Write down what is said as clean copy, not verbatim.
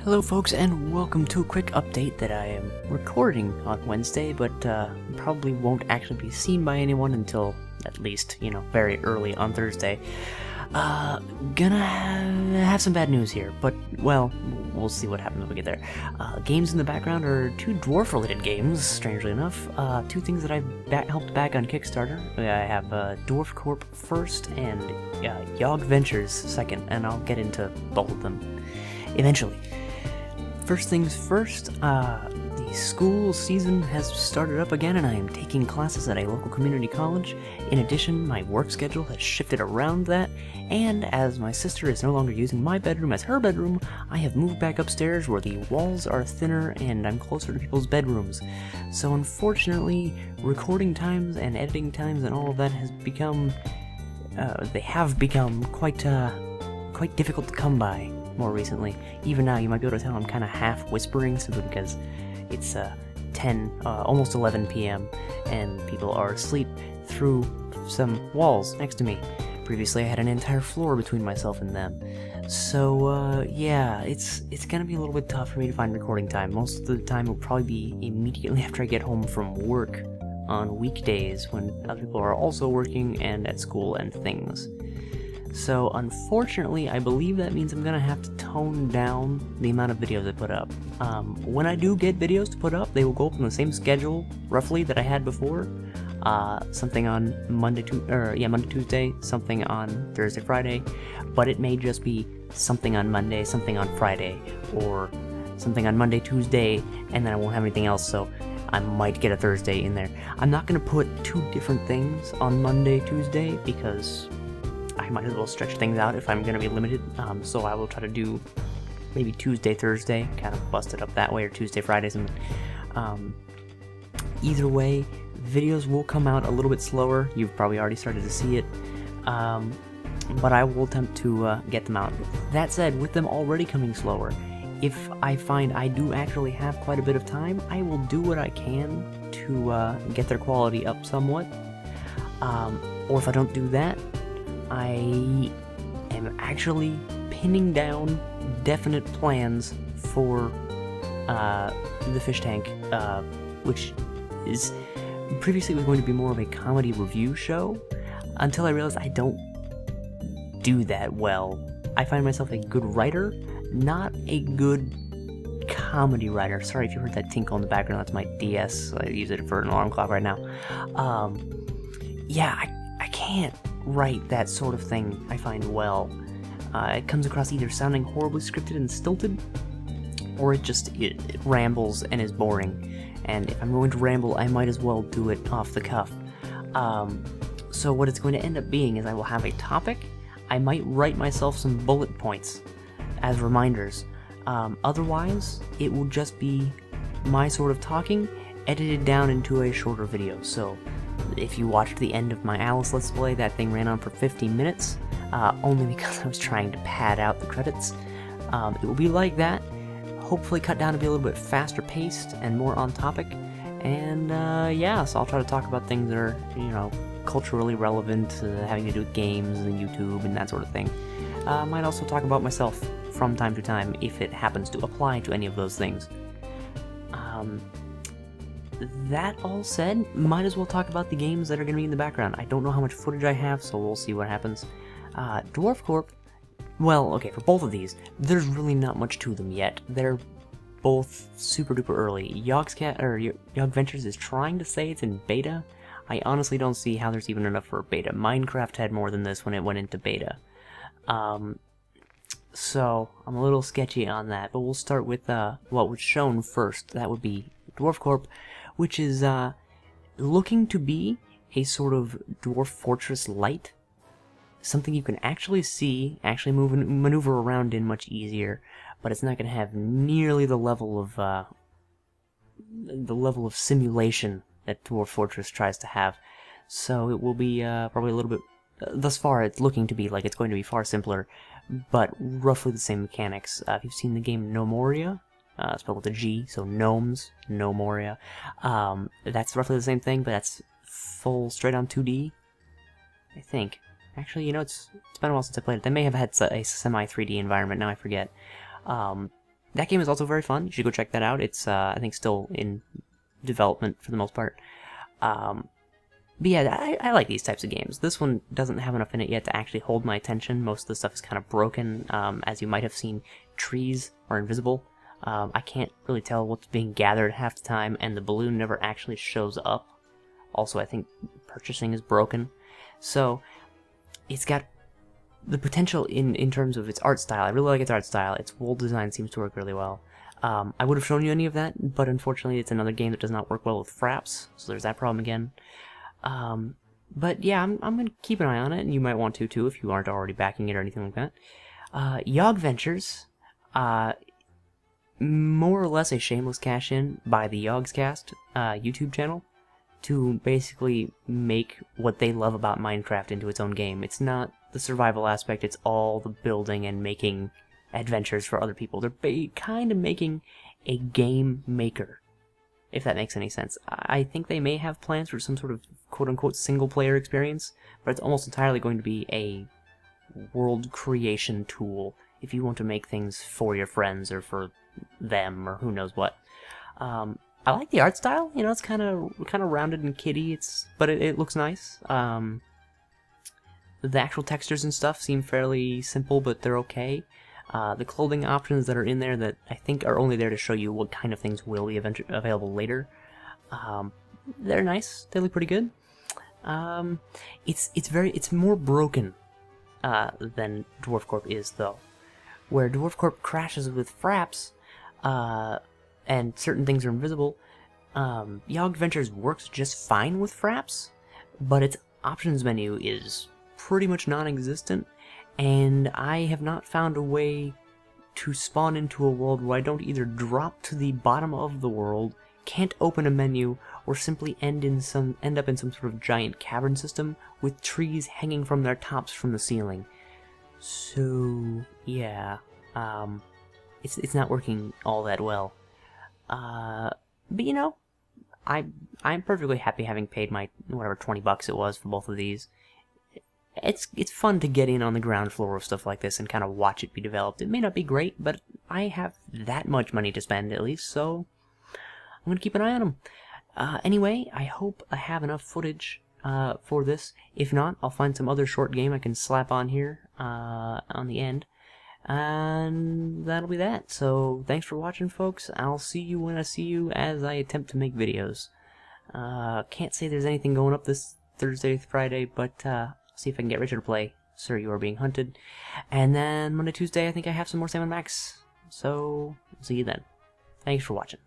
Hello folks, and welcome to a quick update that I am recording on Wednesday, but probably won't actually be seen by anyone until at least, very early on Thursday. Gonna have some bad news here, but, well, we'll see what happens when we get there. Games in the background are two dwarf-related games, strangely enough. Two things that I've helped back on Kickstarter. I have Dwarf Corp first, and Yog Ventures second, and I'll get into both of them eventually. First things first, the school season has started up again and I am taking classes at a local community college. In addition, my work schedule has shifted around that, and as my sister is no longer using my bedroom as her bedroom, I have moved back upstairs where the walls are thinner and I'm closer to people's bedrooms. So unfortunately, recording times and editing times and all of that has become, quite difficult to come by more recently. Even now, you might be able to tell I'm kind of half whispering simply because it's 10, almost 11 p.m. and people are asleep through some walls next to me. Previously, I had an entire floor between myself and them. So, yeah, it's gonna be a little bit tough for me to find recording time. Most of the time will probably be immediately after I get home from work on weekdays when other people are also working and at school and things. So, unfortunately, I believe that means I'm gonna have to tone down the amount of videos I put up. When I do get videos to put up, they will go up on the same schedule, roughly, that I had before. Something on Monday, Tuesday, something on Thursday, Friday, but it may just be something on Monday, something on Friday, or something on Monday, Tuesday, and then I won't have anything else, so I might get a Thursday in there. I'm not gonna put two different things on Monday, Tuesday, because I might as well stretch things out if I'm going to be limited, so I will try to do maybe Tuesday, Thursday, kind of bust it up that way, or Tuesday, Friday, something. Either way, videos will come out a little bit slower. You've probably already started to see it, but I will attempt to get them out. That said, with them already coming slower, if I find I do actually have quite a bit of time, I will do what I can to get their quality up somewhat, or if I don't do that, I am actually pinning down definite plans for the fish tank, which is previously was going to be more of a comedy review show, until I realized I don't do that well. I find myself a good writer, not a good comedy writer. Sorry if you heard that tinkle in the background, that's my DS. I use it for an alarm clock right now. Yeah, I can't write that sort of thing, I find well. It comes across either sounding horribly scripted and stilted, or it rambles and is boring. And if I'm going to ramble, I might as well do it off the cuff. So what it's going to end up being is I will have a topic. I might write myself some bullet points as reminders. Otherwise, it will just be my sort of talking edited down into a shorter video. So if you watched the end of my Alice Let's Play, that thing ran on for 15 minutes, only because I was trying to pad out the credits. It will be like that, hopefully cut down to be a little bit faster paced and more on topic, and yeah, so I'll try to talk about things that are, culturally relevant, having to do with games and YouTube and that sort of thing. Might also talk about myself from time to time if it happens to apply to any of those things. That all said, might as well talk about the games that are going to be in the background. I don't know how much footage I have, so we'll see what happens. Dwarf Corp, well, okay, for both of these, there's really not much to them yet. They're both super duper early. Yog Ventures is trying to say it's in beta. I honestly don't see how there's even enough for a beta. Minecraft had more than this when it went into beta. So, I'm a little sketchy on that, but we'll start with what was shown first. That would be Dwarf Corp, which is looking to be a sort of Dwarf Fortress light. Something you can actually see, actually maneuver around in much easier, but it's not going to have nearly the level of simulation that Dwarf Fortress tries to have. So it will be probably a little bit. Thus far, it's looking to be like it's going to be far simpler, but roughly the same mechanics. If you've seen the game No Moria, spelled with a G, so gnomes, No Moria. That's roughly the same thing, but that's full straight-on 2D, I think. Actually, it's been a while since I played it. They may have had a semi-3D environment, now I forget. that game is also very fun. You should go check that out. It's, I think, still in development for the most part. But yeah, I like these types of games. This one doesn't have enough in it yet to actually hold my attention. Most of the stuff is kind of broken. As you might have seen, trees are invisible. I can't really tell what's being gathered half the time, and the balloon never actually shows up. Also, I think purchasing is broken. So, it's got the potential in terms of its art style. I really like its art style. Its world design seems to work really well. I would have shown you any of that, but unfortunately it's another game that does not work well with fraps, so there's that problem again. But yeah, I'm gonna keep an eye on it, and you might want to too if you aren't already backing it or anything like that. Yog Ventures, more or less a shameless cash-in by the Yogscast YouTube channel to basically make what they love about Minecraft into its own game. It's not the survival aspect, it's all the building and making adventures for other people. They're kind of making a game maker, if that makes any sense. I think they may have plans for some sort of quote-unquote single-player experience, but it's almost entirely going to be a world creation tool if you want to make things for your friends or for them or who knows what. I like the art style. You know, it's kind of rounded and kiddie. But it looks nice. The actual textures and stuff seem fairly simple, but they're okay. The clothing options that are in there that I think are only there to show you what kind of things will be available later, they're nice. They look pretty good. It's more broken than Dwarf Corp is, though. Where Dwarf Corp crashes with fraps, and certain things are invisible, Yog Ventures works just fine with fraps, but its options menu is pretty much non-existent, and I have not found a way to spawn into a world where I don't either drop to the bottom of the world, can't open a menu, or simply end up in some sort of giant cavern system with trees hanging from their tops from the ceiling. So yeah, it's not working all that well. But you know, I'm perfectly happy having paid my whatever $20 it was for both of these. It's fun to get in on the ground floor of stuff like this and kind of watch it be developed. It may not be great, but I have that much money to spend at least, so I'm gonna keep an eye on them. Anyway, I hope I have enough footage for this. If not, I'll find some other short game I can slap on here on the end. And that'll be that. So, thanks for watching, folks. I'll see you when I see you as I attempt to make videos. Can't say there's anything going up this Thursday, Friday, but see if I can get Richard to play Sir, You Are Being Hunted. And then Monday, Tuesday, I think I have some more Sam & Max. So, see you then. Thanks for watching.